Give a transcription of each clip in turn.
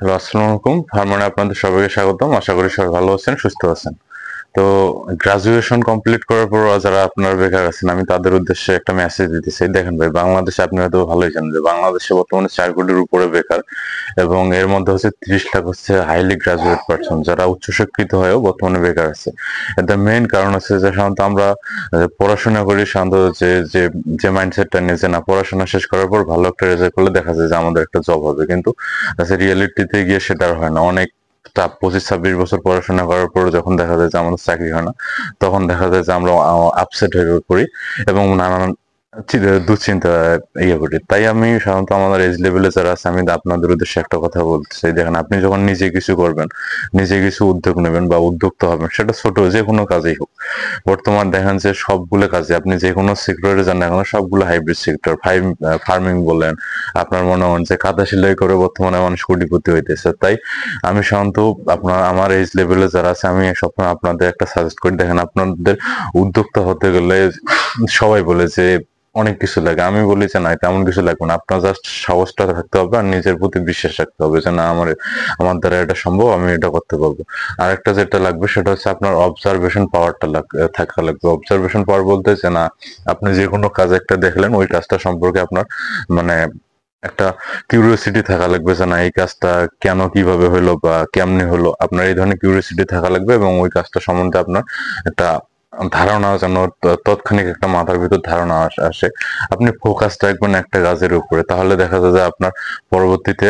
Hello, আসসালামু আলাইকুম। ফার্মানে আপনাদের সবাইকে স্বাগতম। আশা করি সবাই ভালো আছেন, সুস্থ আছেন। তো গ্রাজুয়েশন কমপ্লিট করার পর যারা আপনারা বেকার আছেন, আমি তাদের উদ্দেশ্যে একটা মেসেজ দিতে চাই। দেখেন ভাই, বাংলাদেশে আপনি হয়তো ভালোই জানেন যে বাংলাদেশে বর্তমানে 4 কোটির উপরে বেকার, এবং এর মধ্যে হচ্ছে 30 লাখ হচ্ছে হাইলি গ্রাজুয়েট পারসন যারা উচ্চশিক্ষিত হয়েও বর্তমানে বেকার আছে। এর মেইন কারণ হচ্ছে যে সাধারণত আমরা পড়াশোনা করি, সাধারণত যে যে মাইন্ডসেটটা নিয়ে যে না, পড়াশোনা শেষ করার পর ভালো একটা রেজাল্ট করলে দেখা যায় যে আমাদের একটা জব হবে, কিন্তু রিয়েলিটিতে গিয়ে সেটা আর হয় না। অনেক 25-26 বছর পড়াশোনা করার পর যখন দেখা যায় যে আমাদের চাকরি হয় না, তখন দেখা যায় যে আমরা আপসেট হয়ে পড়ি এবং নানান দুশ্চিন্তা করি। তাই আমি সাধারণত আমাদের এজ লেভেলে যারা আছে, আমি আপনাদের উদ্দেশ্যে একটা কথা বলতে চাই। দেখেন, আপনি যখন নিজে কিছু করবেন, নিজে কিছু উদ্যোগ নেবেন বা উদ্যোক্তা হবেন, সেটা ছোট যে কোনো কাজেই হোক। বর্তমান দেখেন যে সবগুলো কাজে আপনি যে কোনো সেক্টরে যান না কেন, সবগুলো হাইব্রিড সেক্টর। ফার্মিং বলেন, আপনার মনে হন যে কাঁথা সেলাই করে বর্তমানে মানুষ কোটিপতি হইতেছে। তাই আমি সাধারণত আমার এজ লেভেলে যারা আছে, আমি সবসময় আপনাদের একটা সাজেস্ট করি। দেখেন, আপনাদের উদ্যোক্তা হতে গেলে সবাই বলে যে অনেক কিছু লাগে। আমি বলি যে না, তেমন কিছু লাগবে না। আপনার জাস্ট সাহসটা থাকতে হবে আর নিজের প্রতি বিশ্বাস রাখতে হবে যে না, আমার দ্বারা এটা সম্ভব, আমি এটা করতে পারবো। আরেকটা যেটা লাগবে সেটা হচ্ছে আপনার অবজারভেশন পাওয়ারটা থাকা লাগবে। অবজারভেশন পাওয়ার বলতে যে না, আপনি যে কোনো কাজ একটা দেখলেন, ওই কাজটা সম্পর্কে আপনার মানে একটা কিউরিওসিটি থাকা লাগবে যে না, এই কাজটা কেন, কিভাবে হলো বা কেমনে হলো, আপনার এই ধরনের কিউরিওসিটি থাকা লাগবে, এবং ওই কাজটা সম্বন্ধে আপনার একটা ধারণা যেন তৎক্ষণিক একটা মাথার ভিতর ধারণা আসে। আপনি ফোকাস রাখবেন একটা কাজের উপরে, তাহলে দেখা যায় যে আপনার পরবর্তীতে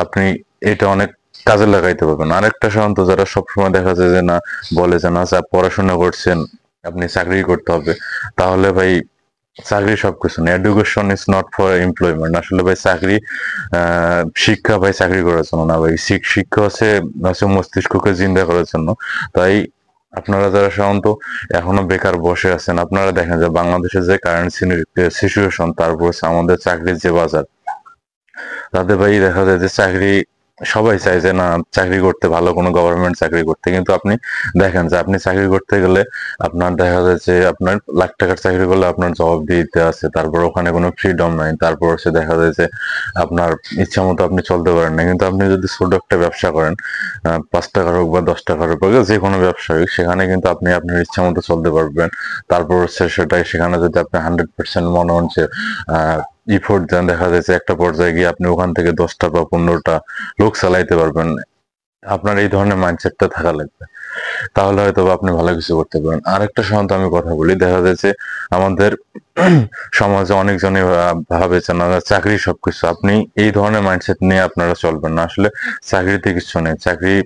আপনি এটা অনেক কাজে লাগাইতে পারবেন। আরেকটা সাধারণত যারা সবসময় দেখা যায় যে না, বলে যে না যা পড়াশোনা করছেন আপনি চাকরি করতে হবে, তাহলে ভাই চাকরি সবকিছু না। Education is not for employment. আসলে ভাই চাকরি, শিক্ষা ভাই চাকরি করার জন্য না ভাই। শিক্ষা হচ্ছে হচ্ছে মস্তিষ্ককে জিন্দা করার জন্য। তাই আপনারা যারা সাধারণত এখনো বেকার বসে আছেন, আপনারা দেখেন যে বাংলাদেশের যে কারেন্ট সিচুয়েশন, তারপর হচ্ছে আমাদের চাকরির যে বাজার, তাতে ভাই দেখা যায় যে চাকরি সবাই চায় যে না, চাকরি করতে, ভালো কোনো গভর্নমেন্ট চাকরি করতে। কিন্তু আপনি দেখেন যে আপনি চাকরি করতে গেলে আপনার দেখা যায় যে আপনার লাখ টাকার চাকরি করলে আপনার জবাব দিতে আছে, তারপর ওখানে কোনো ফ্রিডম নাই, তারপর হচ্ছে দেখা যায় যে আপনার ইচ্ছা মতো আপনি চলতে পারেন না। কিন্তু আপনি যদি ছোট একটা ব্যবসা করেন, 5 টাকার হোক বা 10 টাকার হোক, যে কোনো ব্যবসা হোক, সেখানে কিন্তু আপনি আপনার ইচ্ছা মতো চলতে পারবেন। তারপর হচ্ছে সেটাই, সেখানে যদি আপনি 100% মনে হন যে ইফোর্ট দেন, দেখা যাচ্ছে একটা পর্যায়ে গিয়ে আপনি ওখান থেকে 10টা বা 15টা লোক চালাইতে পারবেন। আপনার এই ধরনের মাইন্ডসেটটা থাকা লাগবে, তাহলে হয়তো আপনি ভালো কিছু করতে পারেন। আরেকটা সাধারণত আমি কথা বলি, দেখা যাচ্ছে আমাদের সমাজে অনেকজনই ভাবে যে না, চাকরি সবকিছু। আপনি এই ধরনের মাইন্ডসেট নিয়ে আপনারা চলবেন না। আসলে চাকরিতে কিছু নেই, চাকরি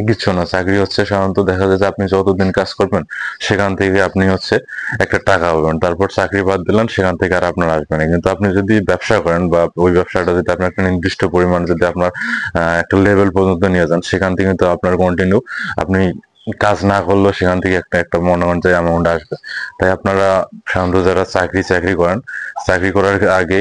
কিছু না। চাকরি হচ্ছে সাধারণত দেখা যায় যে আপনি যতদিন কাজ করবেন, সেখান থেকে আপনি হচ্ছে একটা টাকা পাবেন, তারপর চাকরি বাদ দিলেন, সেখান থেকে আর আপনার আসবে না। কিন্তু আপনি যদি ব্যবসা করেন বা ওই ব্যবসাটা যদি আপনার একটা নির্দিষ্ট পরিমাণ যদি আপনার একটা লেভেল পর্যন্ত নিয়ে যান, সেখান থেকে কিন্তু আপনার কন্টিনিউ, আপনি কাজ না করলেও সেখান থেকে একটা একটা মনে অনুযায়ী অ্যামাউন্ট আসবে। তাই আপনারা সাধারণত যারা চাকরি করেন, চাকরি করার আগে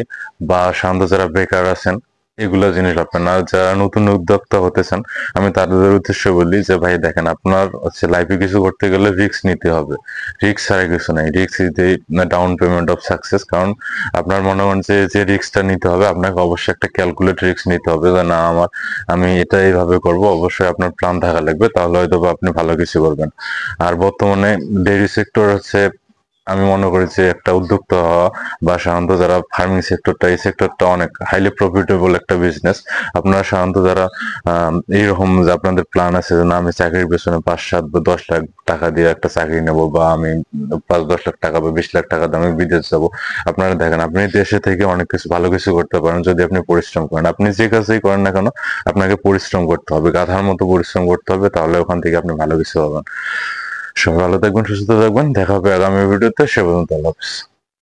বা সাধারণত যারা বেকার আছেন, এগুলা জিনিস ভাববেন না। যারা নতুন উদ্যোক্তা হতেছেন, আমি তাদের উদ্দেশ্যে বলি যে ভাই দেখেন, আপনার হচ্ছে লাইফে কিছু করতে গেলে রিস্ক নিতে হবে। রিস্ক ছাড়া কিছু নাই। Risk is the down payment of success. কারণ আপনার মনে করেন যে রিস্কটা নিতে হবে, আপনাকে অবশ্যই একটা ক্যালকুলেট রিস্ক নিতে হবে যে না, আমি এটা এইভাবে করব। অবশ্যই আপনার প্ল্যান থাকা লাগবে, তাহলে হয়তো আপনি ভালো কিছু করবেন। আর বর্তমানে ডেইরি সেক্টর হচ্ছে, আমি মনে করি যে একটা উদ্যোক্তা হওয়া বা সাধারণত যারা ফার্মিং সেক্টরটা, এই সেক্টরটা অনেক হাইলি প্রফিটেবল একটা বিজনেস। আপনারা সাধারণত যারা এইরকম যে আপনাদের প্ল্যান আছে যে না, আমি চাকরির পেছনে 5, 7 বা 10 লাখ টাকা দিয়ে একটা চাকরি নেব, বা আমি 5-10 লাখ টাকা বা 20 লাখ টাকা দিয়ে আমি বিদেশ যাব, আপনারা দেখেন আপনি দেশে থেকে অনেক কিছু ভালো কিছু করতে পারেন যদি আপনি পরিশ্রম করেন। আপনি যে কাজেই করেন না কেন, আপনাকে পরিশ্রম করতে হবে, গাধার মতো পরিশ্রম করতে হবে, তাহলে ওখান থেকে আপনি ভালো কিছু পাবেন। সবাই ভালো থাকবেন, সুস্থ থাকবেন। দেখা হবে আগামী ভিডিওতে। সে পর্যন্ত আল্লাহ হাফেজ।